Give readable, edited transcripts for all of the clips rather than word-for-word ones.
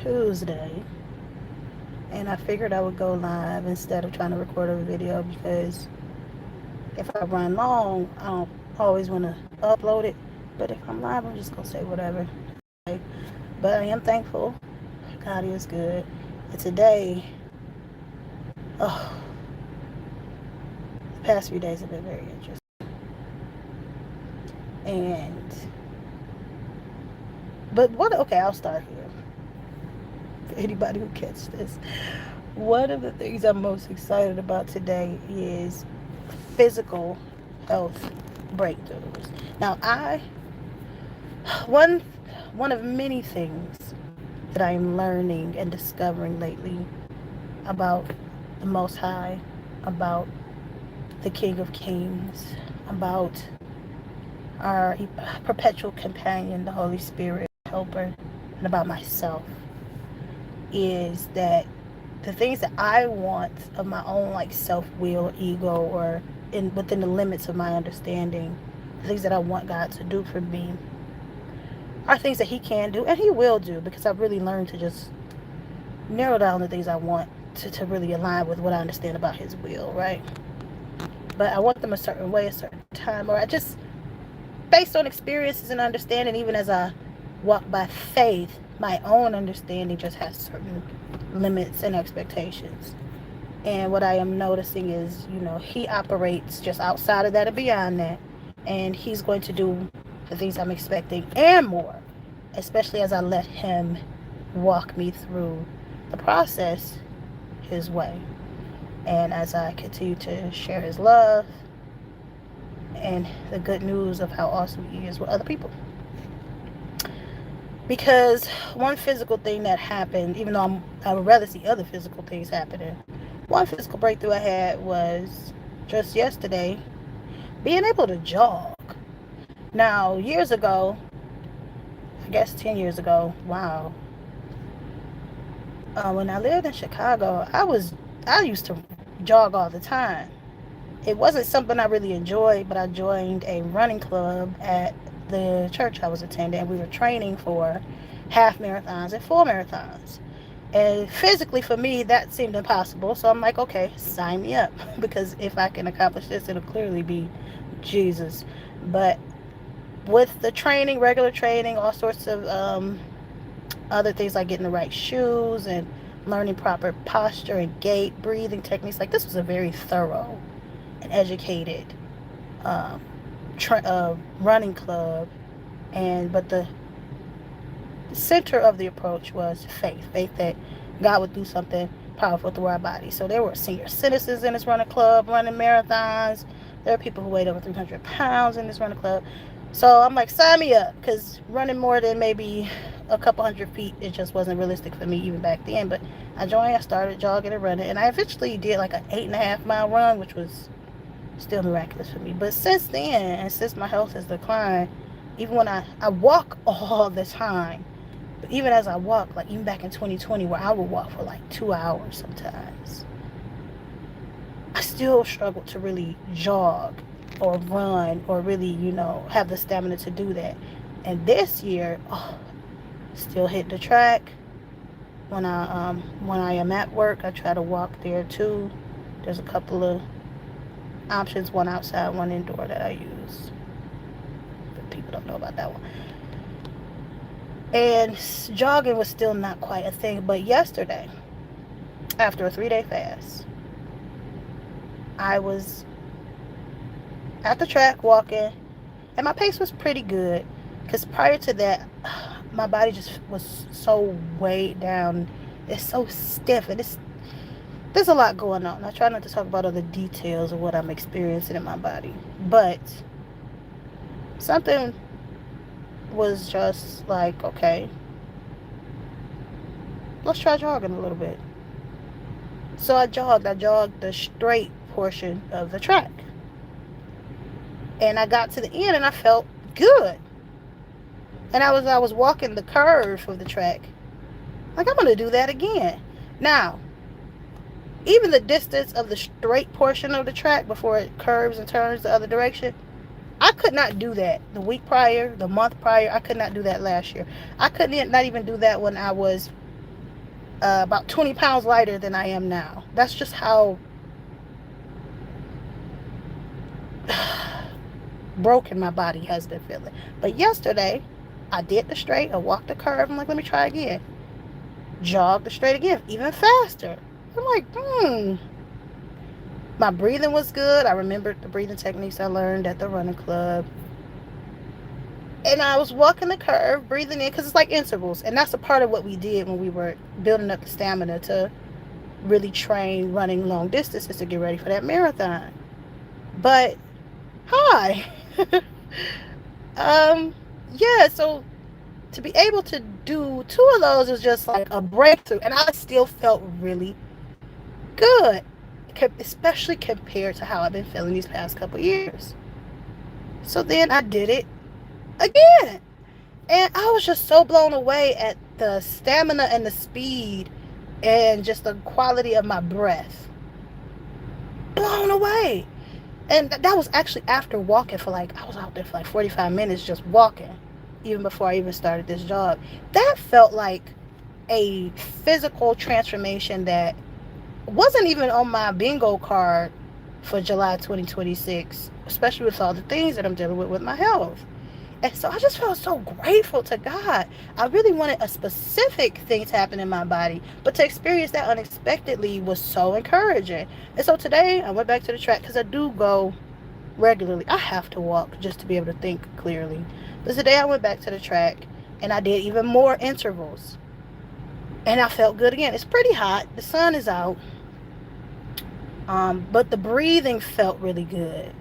Tuesday, and I figured I would go live instead of trying to record a video, because if I run long, I don't always want to upload it. But if I'm live, I'm just going to say whatever. Okay? But I am thankful. God is good. And today, oh, the past few days have been very interesting. And, but what, okay, I'll start here. For anybody who catches this, one of the things I'm most excited about today is physical health breakthroughs. Now, one one of many things that I am learning and discovering lately about the Most High, about the King of Kings, about our perpetual companion, the Holy Spirit, helper, and about myself, is that the things that I want of my own, like, self-will, ego, or within the limits of my understanding, the things that I want God to do for me are things that He can do and He will do, because I've really learned to just narrow down the things I want to really align with what I understand about His will, right? But I want them a certain way, a certain time, or I just, based on experiences and understanding, even as I walk by faith, my own understanding just has certain limits and expectations. And what I am noticing is, He operates just outside of that and beyond that. And He's going to do the things I'm expecting and more, especially as I let Him walk me through the process His way. And as I continue to share His love and the good news of how awesome He is with other people. Because one physical thing that happened, even though I would rather see other physical things happening, one physical breakthrough I had was just yesterday, being able to jog. Now, years ago, I guess 10 years ago, wow, when I lived in Chicago, I used to jog all the time. It wasn't something I really enjoyed, but I joined a running club at the church I was attending. We were training for half marathons and full marathons. And physically, for me, that seemed impossible. So I'm like, okay, sign me up. Because if I can accomplish this, it'll clearly be Jesus. But with the training, regular training, all sorts of other things like getting the right shoes and learning proper posture and gait, breathing techniques, like, this was a very thorough and educated running club. But the center of the approach was faith that God would do something powerful through our bodies. So there were senior citizens in this running club running marathons. There are people who weighed over 300 pounds in this running club. So I'm like, sign me up, because running more than maybe a couple hundred feet, it just wasn't realistic for me even back then. But I joined, I started jogging and running, and I eventually did like an 8.5-mile run, which was still miraculous for me. But since then, and since my health has declined, even when I walk all the time, but even as I walk, like even back in 2020, where I would walk for like 2 hours sometimes, I still struggle to really jog or run or really, have the stamina to do that. And this year, still hit the track. When I am at work, I try to walk there too. There's a couple of options, one outside, one indoor, that I use. But people don't know about that one. And jogging was still not quite a thing. But yesterday, after a 3-day fast, I was at the track walking, and my pace was pretty good, because prior to that, my body just was so weighed down. It's so stiff, and there's a lot going on. I try not to talk about other details of what I'm experiencing in my body, but something was just like, okay, let's try jogging a little bit. So I jogged the straight portion of the track, and I got to the end and I felt good. And I was walking the curve of the track, like, I'm gonna do that again. Now, even the distance of the straight portion of the track before it curves and turns the other direction, I could not do that the week prior, the month prior. I could not do that last year. I could not even do that when I was about 20 pounds lighter than I am now. That's just how broken my body has been feeling. But yesterday, I did the straight. I walked the curve. I'm like, let me try again. Jogged the straight again, even faster. I'm like, My breathing was good. I remembered the breathing techniques I learned at the running club. And I was walking the curve, breathing in, because it's like intervals. And that's a part of what we did when we were building up the stamina to really train running long distances to get ready for that marathon. But, hi. Yeah, so to be able to do two of those is just like a breakthrough. And I still felt really good, especially compared to how I've been feeling these past couple years. So then I did it again. And I was just so blown away at the stamina and the speed and just the quality of my breath. Blown away. And that was actually after walking for I was out there for 45 minutes just walking, even before I even started this job. That felt like a physical transformation that wasn't even on my bingo card for July 2026, especially with all the things that I'm dealing with my health. And so I just felt so grateful to God. I really wanted a specific thing to happen in my body, but to experience that unexpectedly was so encouraging. And so today I went back to the track because I do go regularly. I have to walk just to be able to think clearly. But today I went back to the track and I did even more intervals. And I felt good again. It's pretty hot. The sun is out. But the breathing felt really good.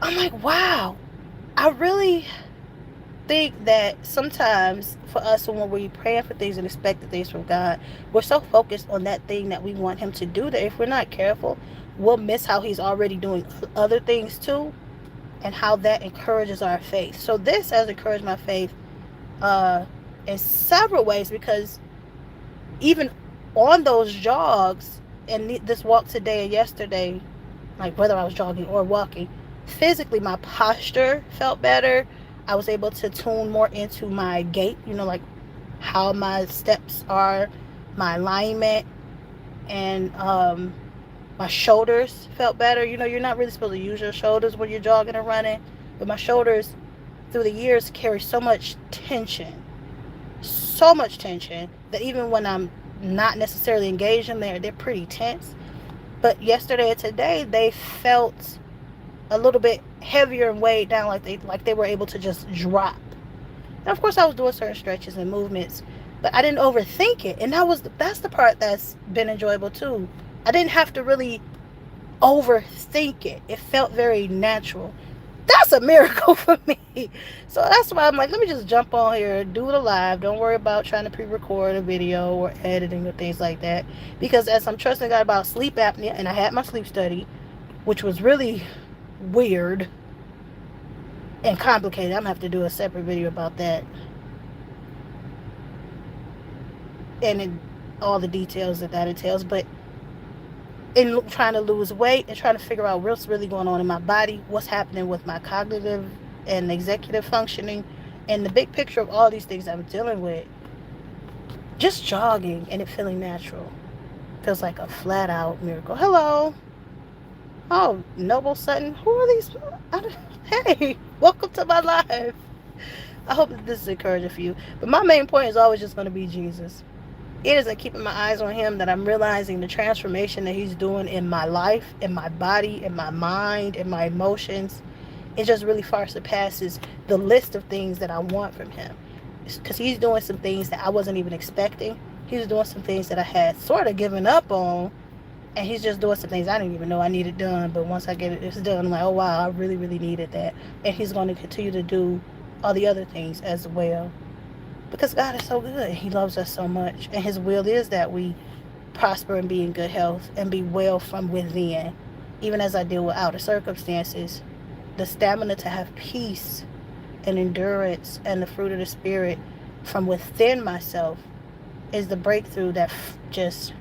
I'm like, wow. I really think that sometimes for us, when we're praying for things and expecting things from God, we're so focused on that thing that we want Him to do that if we're not careful, we'll miss how He's already doing other things too, and how that encourages our faith. So this has encouraged my faith in several ways, because even on those jogs and this walk today and yesterday, like whether I was jogging or walking, physically my posture felt better. I was able to tune more into my gait, like how my steps are, my alignment, and my shoulders felt better. You're not really supposed to use your shoulders when you're jogging or running, but my shoulders through the years carry so much tension that even when I'm not necessarily engaged in there, they're pretty tense. But yesterday and today, they felt a little bit heavier and weighed down, like they were able to just drop. And of course I was doing certain stretches and movements, but I didn't overthink it. And that's the part that's been enjoyable too. I didn't have to really overthink it. It felt very natural. That's a miracle for me. So that's why I'm like, let me just jump on here, do it live. Don't worry about trying to pre-record a video or editing or things like that. Because as I'm trusting God about sleep apnea, and I had my sleep study, which was really weird and complicated. I'm gonna have to do a separate video about that, and all the details that entails. But in trying to lose weight and trying to figure out what's really going on in my body, what's happening with my cognitive and executive functioning, and the big picture of all these things I'm dealing with, just jogging and it feeling natural feels like a flat out miracle. Hello. Oh, Noble Sutton. Who are these? Hey, welcome to my life. I hope that this is encouraging for you. But my main point is always just going to be Jesus. It is in keeping my eyes on Him that I'm realizing the transformation that He's doing in my life, in my body, in my mind, in my emotions. It just really far surpasses the list of things that I want from Him. Because He's doing some things that I wasn't even expecting. He's doing some things that I had sort of given up on. And He's just doing some things I didn't even know I needed done. But once I get it's done, I'm like, oh, wow, I really, really needed that. And He's going to continue to do all the other things as well. Because God is so good. He loves us so much. And His will is that we prosper and be in good health and be well from within. Even as I deal with outer circumstances, the stamina to have peace and endurance and the fruit of the Spirit from within myself is the breakthrough that just...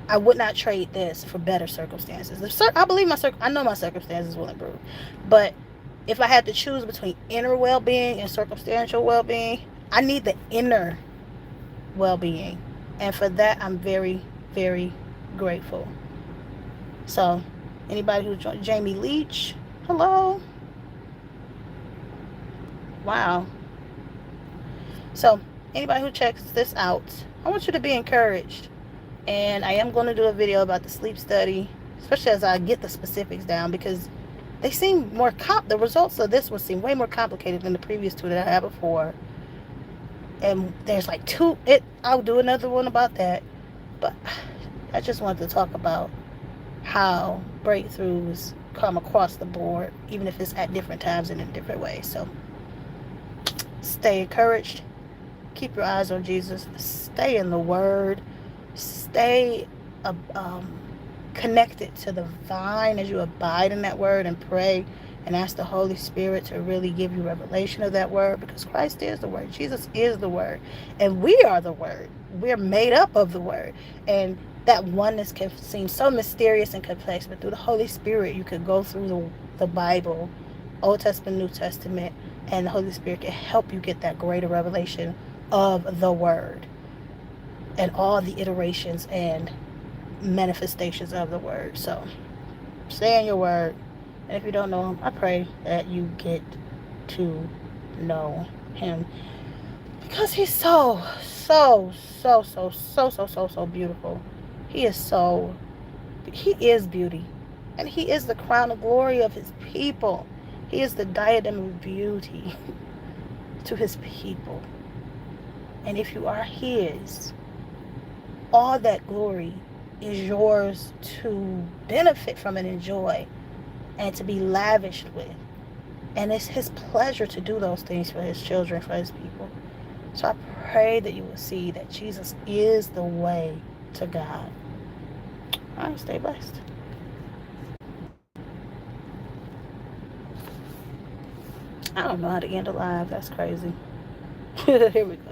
I would not trade this for better circumstances. I believe I know my circumstances will improve. But If I had to choose between inner well-being and circumstantial well-being, I need the inner well-being. And for that, I'm very, very grateful. So, anybody who joined, Jamie Leach, hello. Wow. So, anybody who checks this out, I want you to be encouraged. And I am going to do a video about the sleep study, especially as I get the specifics down, because they seem more the results of this would seem way more complicated than the previous two that I had before. And there's like two. I'll do another one about that. But I just wanted to talk about how breakthroughs come across the board, even if it's at different times and in different ways. So stay encouraged. Keep your eyes on Jesus. Stay in the Word. Stay connected to the vine as you abide in that Word and pray and ask the Holy Spirit to really give you revelation of that Word, because Christ is the Word. Jesus is the Word. And we are the Word. We're made up of the Word. And that oneness can seem so mysterious and complex, but through the Holy Spirit, you could go through the Bible, Old Testament, New Testament, and the Holy Spirit can help you get that greater revelation of the Word and all the iterations and manifestations of the Word. So stay in your Word. And if you don't know Him, I pray that you get to know Him, because He's so beautiful. He is beauty, and He is the crown of glory of His people. He is the diadem of beauty to His people. And if you are His, all that glory is yours to benefit from and enjoy and to be lavished with. And it's His pleasure to do those things for His children, for His people. So I pray that you will see that Jesus is the way to God. All right, stay blessed. I don't know how to end a live. That's crazy. Here we go.